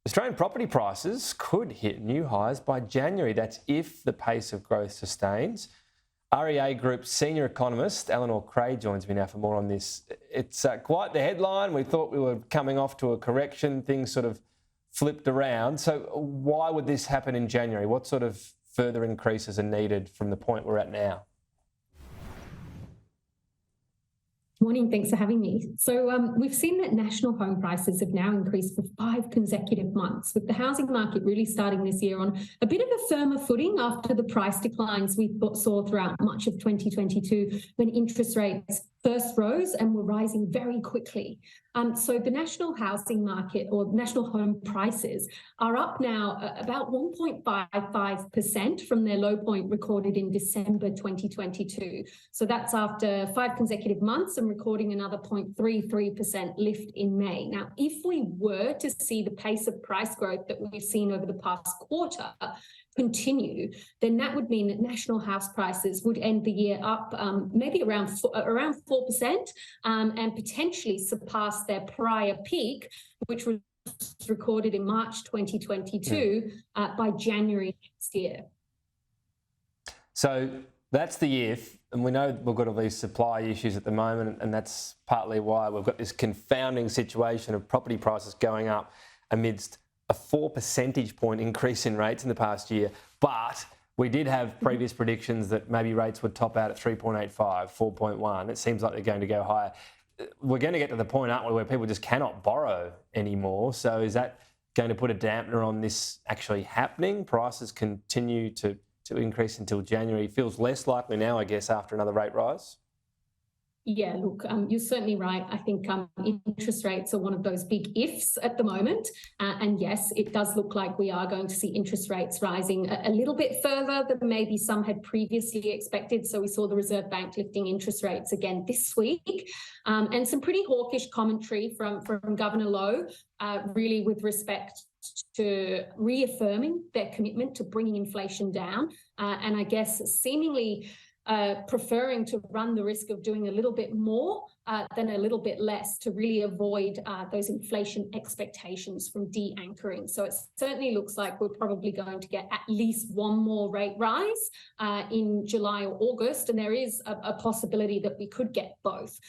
Australian property prices could hit new highs by January. That's if the pace of growth sustains. REA Group senior economist Eleanor Creagh joins me now for more on this. It's quite the headline. We thought we were coming off to a correction. Things sort of flipped around. So why would this happen in January? What sort of further increases are needed from the point we're at now? Morning, thanks for having me. So we've seen that national home prices have now increased for 5 consecutive months, with the housing market really starting this year on a bit of a firmer footing after the price declines we saw throughout much of 2022 when interest rates first rose and were rising very quickly. So the national housing market, or national home prices, are up now about 1.55% from their low point recorded in December 2022. So that's after 5 consecutive months and recording another 0.33% lift in May. Now, if we were to see the pace of price growth that we've seen over the past quarter continue, then that would mean that national house prices would end the year up maybe around 4% and potentially surpass their prior peak, which was recorded in March 2022 by January next year. So that's the if, and we know we've got all these supply issues at the moment, and that's partly why we've got this confounding situation of property prices going up amidst a 4 percentage point increase in rates in the past year. But we did have previous predictions that maybe rates would top out at 3.85, 4.1. It seems like they're going to go higher. We're going to get to the point, aren't we, where people just cannot borrow anymore. So is that going to put a dampener on this actually happening? Prices continue to increase until January. Feels less likely now, I guess, after another rate rise. Yeah, look, you're certainly right. I think interest rates are one of those big ifs at the moment. And yes, it does look like we are going to see interest rates rising a little bit further than maybe some had previously expected. So we saw the Reserve Bank lifting interest rates again this week. And some pretty hawkish commentary from Governor Lowe, really with respect to reaffirming their commitment to bringing inflation down. And I guess seemingly preferring to run the risk of doing a little bit more than a little bit less to really avoid those inflation expectations from de-anchoring. So it certainly looks like we're probably going to get at least one more rate rise in July or August, and there is a possibility that we could get both.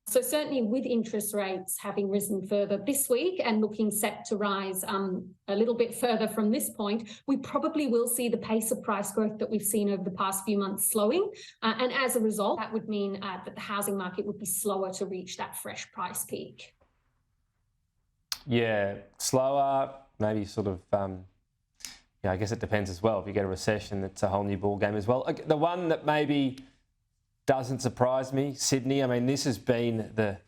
So certainly with interest rates having risen further this week and looking set to rise a little bit further from this point, we probably will see the pace of price growth that we've seen over the past few months slowing. And as a result, that would mean that the housing market would be slower to reach that fresh price peak. Yeah, slower, maybe sort of, yeah, I guess it depends as well. If you get a recession, it's a whole new ball game as well. The one that maybe doesn't surprise me, Sydney. I mean, this has been the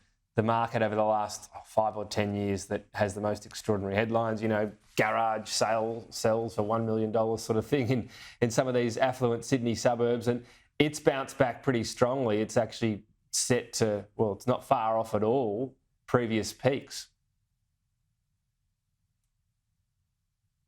market over the last 5 or 10 years that has the most extraordinary headlines. You know, garage sale sells for $1 million sort of thing in some of these affluent Sydney suburbs, and it's bounced back pretty strongly. It's actually set to, well, it's not far off at all previous peaks.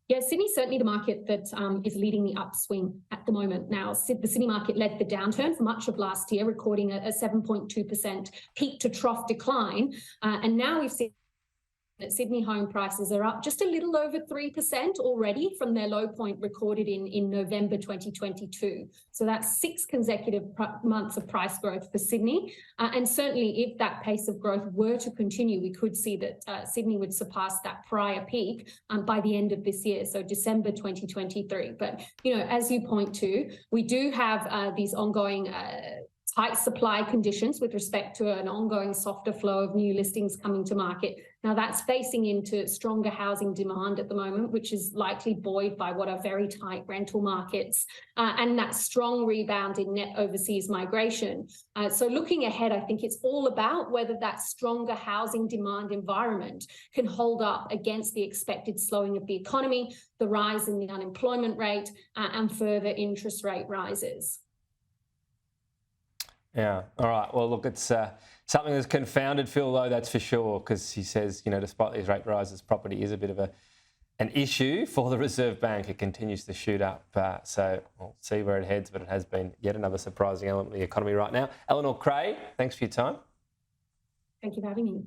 Yeah, Sydney's certainly the market that is leading the upswing at the moment. Now, the Sydney market led the downturn for much of last year, recording a 7.2% peak to trough decline. And now we've seen that Sydney home prices are up just a little over 3% already from their low point recorded in November 2022. So that's 6 consecutive months of price growth for Sydney. And certainly if that pace of growth were to continue, we could see that Sydney would surpass that prior peak by the end of this year, so December 2023. But, you know, as you point to, we do have these ongoing tight supply conditions with respect to an ongoing softer flow of new listings coming to market. Now that's facing into stronger housing demand at the moment, which is likely buoyed by what are very tight rental markets and that strong rebound in net overseas migration. So looking ahead, I think it's all about whether that stronger housing demand environment can hold up against the expected slowing of the economy, the rise in the unemployment rate and further interest rate rises. Yeah. All right. Well, look, it's something that's confounded Phil, though, that's for sure, because he says, you know, despite these rate rises, property is a bit of an issue for the Reserve Bank. It continues to shoot up. So we'll see where it heads, but it has been yet another surprising element of the economy right now. Eleanor Creagh, thanks for your time. Thank you for having me.